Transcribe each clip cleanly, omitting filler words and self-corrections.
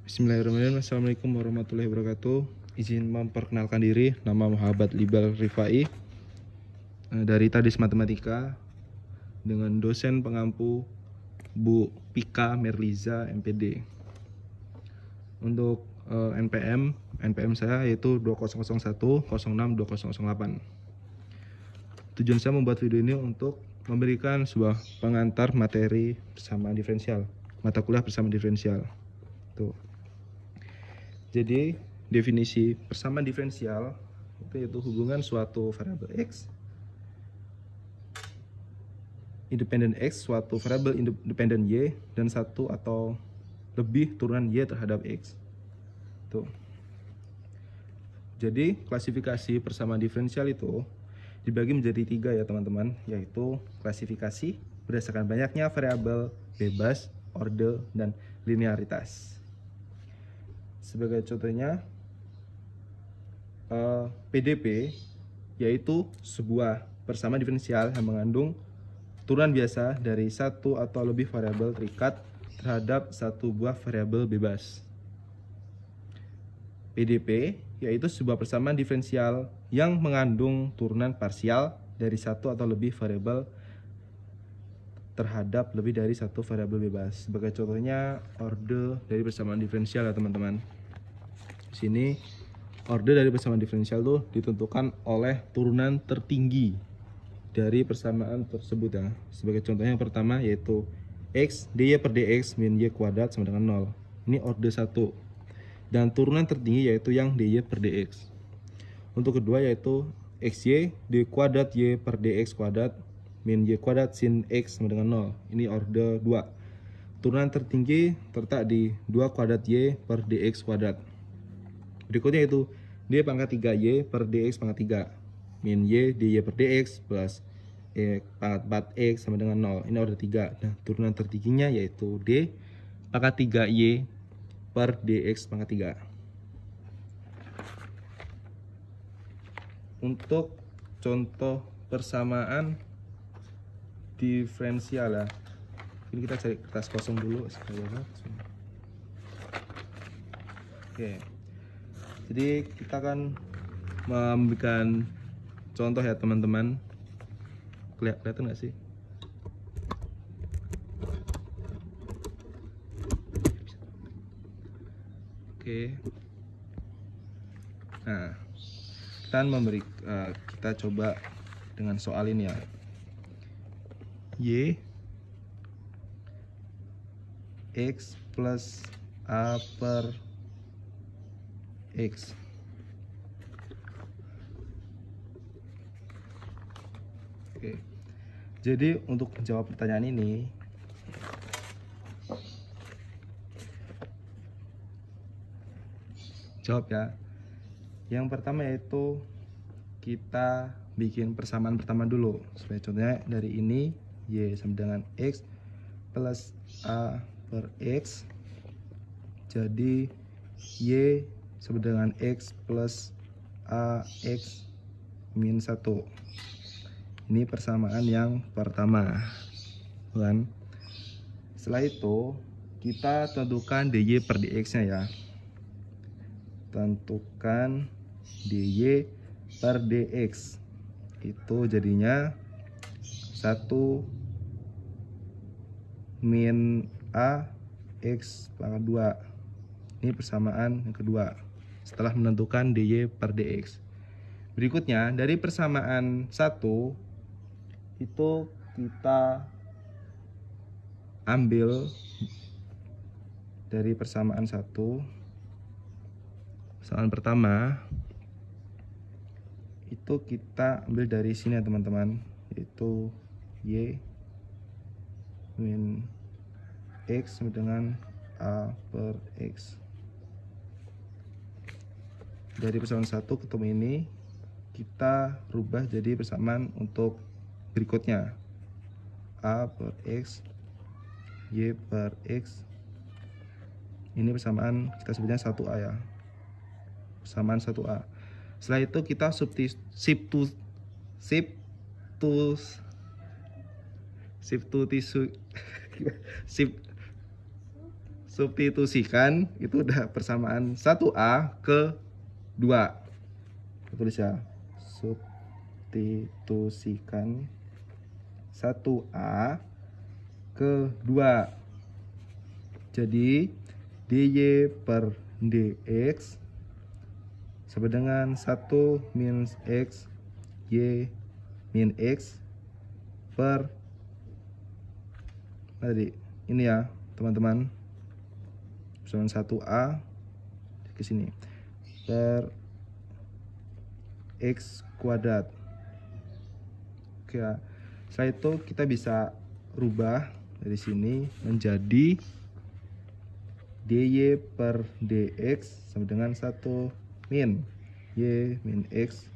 Bismillahirrahmanirrahim. Assalamualaikum warahmatullahi wabarakatuh. Izin memperkenalkan diri, nama Muhammad Libal Rifai dari Tadis Matematika dengan dosen pengampu Bu Pika Merliza MPD. Untuk NPM saya yaitu 2001062008. Tujuan saya membuat video ini untuk memberikan sebuah pengantar materi persamaan diferensial, mata kuliah persamaan diferensial. Tuh. Jadi definisi persamaan diferensial itu yaitu hubungan suatu variabel x independen x, suatu variabel independen y, dan satu atau lebih turunan y terhadap x. Tuh. Jadi klasifikasi persamaan diferensial itu dibagi menjadi 3 ya teman-teman, yaitu klasifikasi berdasarkan banyaknya variabel, bebas, orde, dan linearitas. Sebagai contohnya PDP yaitu sebuah persamaan diferensial yang mengandung turunan biasa dari satu atau lebih variabel terikat terhadap satu buah variabel bebas. PDP yaitu sebuah persamaan diferensial yang mengandung turunan parsial dari satu atau lebih variabel terhadap lebih dari satu variabel bebas. Sebagai contohnya orde dari persamaan diferensial ya teman-teman. Di sini orde dari persamaan diferensial itu ditentukan oleh turunan tertinggi dari persamaan tersebut ya. Sebagai contohnya yang pertama yaitu x dy per dx min y kuadrat sama dengan 0. Ini orde 1. Dan turunan tertinggi yaitu yang dy per dx. Untuk kedua yaitu xy d kuadrat y per dx kuadrat min y kuadrat sin x sama dengan 0. Ini orde 2. Turunan tertinggi terletak di 2 kuadrat y per dx kuadrat. Berikutnya yaitu d pangkat 3y per dx pangkat 3 min y dy per dx plus e pangkat 4x sama dengan 0. Ini orde 3. Nah, turunan tertingginya yaitu d pangkat 3y per dx pangkat 3. Untuk contoh persamaan diferensial ya. Ini kita cari kertas kosong dulu supaya Oke. Jadi kita akan memberikan contoh ya teman-teman. Kelihatan nggak sih? Oke. Nah, kita coba dengan soal ini ya. Y x plus a per x. Oke. Jadi untuk menjawab pertanyaan ini jawab ya. Yang pertama yaitu kita bikin persamaan pertama dulu. Sebagai contohnya dari ini y sama dengan x plus a per x. Jadi y sama dengan x plus ax min 1. Ini persamaan yang pertama, kan? Setelah itu kita tentukan dy per dx nya ya. Tentukan dy per dx itu jadinya 1 min a x pangkat 2. Ini persamaan yang kedua setelah menentukan dy per dx. Berikutnya dari persamaan 1 itu kita ambil dari persamaan 1. Persamaan pertama itu kita ambil dari sini ya teman-teman, yaitu y min x sama dengan a per x. Dari persamaan 1 ketemu ini kita rubah jadi persamaan untuk berikutnya, a per x y per x. Ini persamaan kita sebutnya 1a ya, persamaan 1a. Setelah itu kita substitusikan, itu udah persamaan 1A ke 2. Tulis ya, substitusikan 1A ke 2. Jadi dy per dx sama dengan 1 minus x y min x per tadi ini ya teman-teman, persamaan 1A ke sini per x kuadrat. Oke ya. Setelah itu kita bisa rubah dari sini menjadi dy per dx sama dengan 1 min y min x.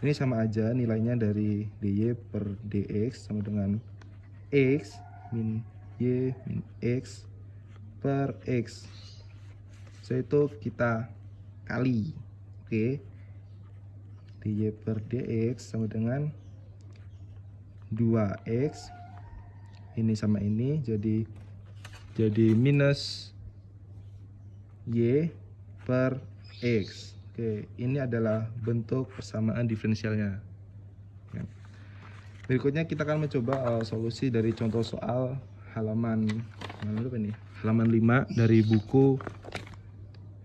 Ini sama aja nilainya dari dy per dx sama dengan x min y min x per x. Setelah itu kita kali. Oke. dy per dx sama dengan 2x. Ini sama ini jadi minus y per x. Oke, ini adalah bentuk persamaan diferensialnya. Berikutnya kita akan mencoba solusi dari contoh soal halaman 5 dari buku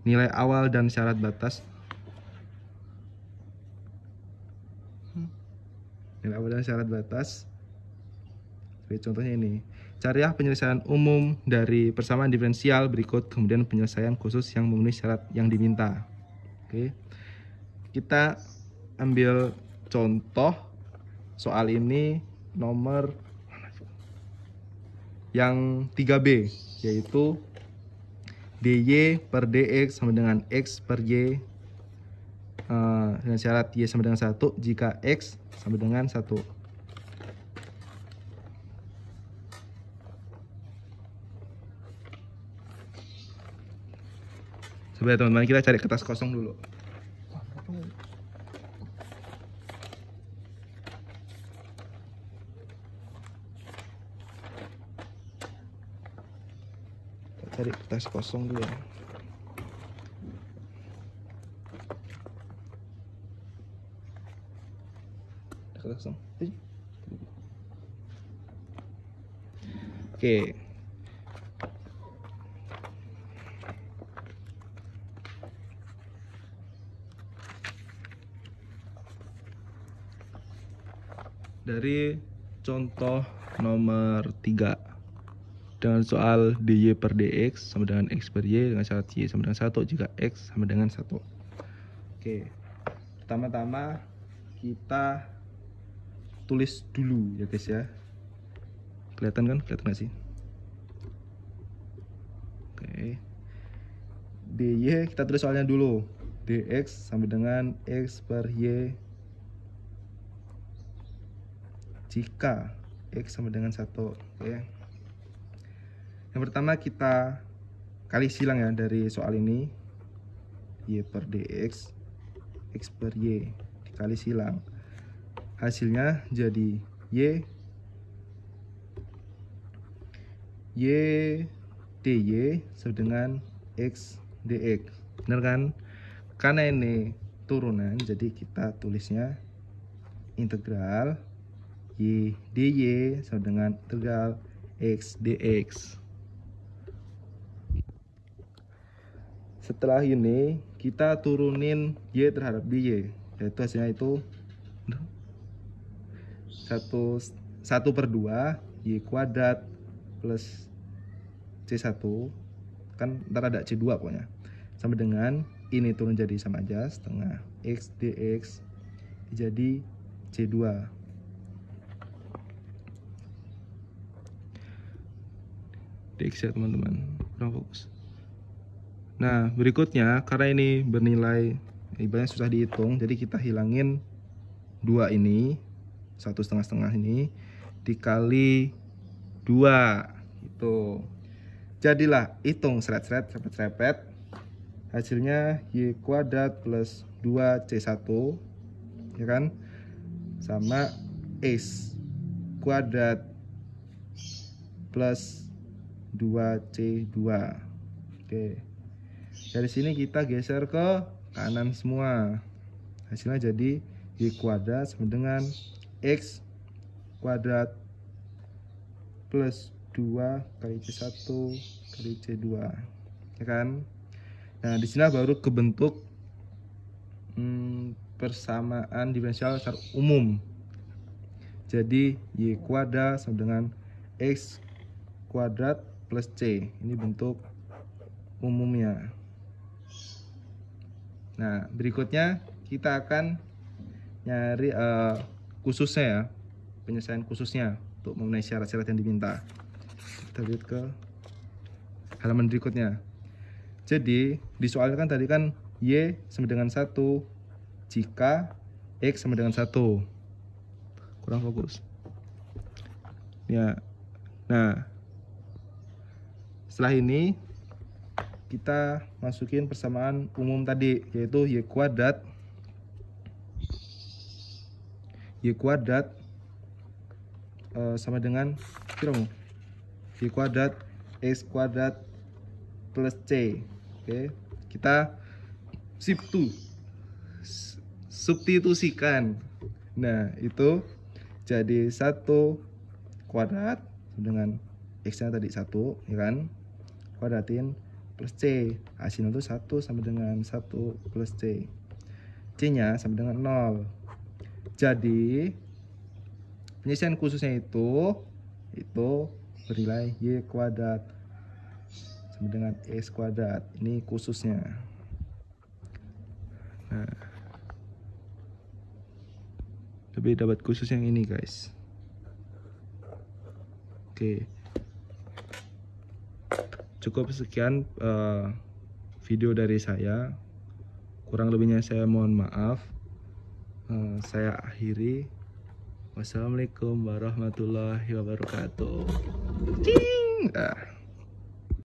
Nilai Awal dan Syarat Batas. Nilai awal dan syarat batas. Sebagai contohnya ini, carilah penyelesaian umum dari persamaan diferensial berikut, kemudian penyelesaian khusus yang memenuhi syarat yang diminta. Oke, kita ambil contoh soal ini nomor yang 3B, yaitu dy per dx sama dengan x per y dengan syarat y sama dengan 1 jika x sama dengan 1. Coba teman-teman, kita cari kertas kosong dulu. Kita cari kertas kosong dulu. Kosong. Oke. Dari contoh nomor 3 dengan soal dy per dx sama dengan x per y dengan syarat y sama dengan 1 jika x sama dengan 1. Oke. Pertama-tama kita tulis dulu ya guys ya. Kelihatan kan? Kelihatan nggak sih? Oke. dy kita tulis soalnya dulu. Dx sama dengan x per y jika x sama dengan 1. Oke. Yang pertama kita kali silang ya dari soal ini. Y per dx x per y dikali silang. Hasilnya jadi y dy sama dengan x dx. Benar kan? Karena ini turunan, jadi kita tulisnya integral y dy sama dengan integral x dx. Setelah ini kita turunin y terhadap dy, yaitu hasilnya itu 1/2 y kuadrat plus c1, kan ntar ada c2 pokoknya, sama dengan ini turun jadi sama aja setengah x dx jadi c2. dx ya teman-teman, kurang fokus. Nah berikutnya karena ini bernilai ibaratnya susah dihitung, jadi kita hilangin 2 ini, 1/2 ini dikali 2 itu. Jadilah hitung seret-seret repet-repet. Hasilnya y kuadrat plus 2c1 ya kan sama x kuadrat plus 2C2. Oke. Dari sini kita geser ke kanan semua. Hasilnya jadi Y kuadrat sama dengan X kuadrat plus 2 kali C1 kali C2. Ya kan? Nah, di sini baru kebentuk persamaan diferensial secara umum. Jadi Y kuadrat sama dengan X kuadrat plus C. Ini bentuk umumnya. Nah, berikutnya kita akan nyari khususnya ya, penyelesaian khususnya untuk mengenai syarat-syarat yang diminta. Kita lihat ke halaman berikutnya. Jadi di soal kan tadi kan Y sama dengan 1 jika X sama dengan 1. Kurang fokus ya. Nah, setelah ini kita masukin persamaan umum tadi, yaitu Y kuadrat sama dengan Y kuadrat X kuadrat plus C. Oke, kita substitusikan. Nah, itu jadi 1 kuadrat dengan X-nya tadi 1, ya kan? Kuadratin plus C. Hasilnya itu 1 sama dengan 1 plus C. C-nya sama dengan 0. Jadi penyelesaian khususnya itu bernilai Y kuadrat sama dengan X kuadrat. Ini khususnya. Nah, lebih dapat khusus yang ini, guys. Oke, cukup sekian video dari saya. Kurang lebihnya saya mohon maaf. Saya akhiri. Wassalamualaikum warahmatullahi wabarakatuh.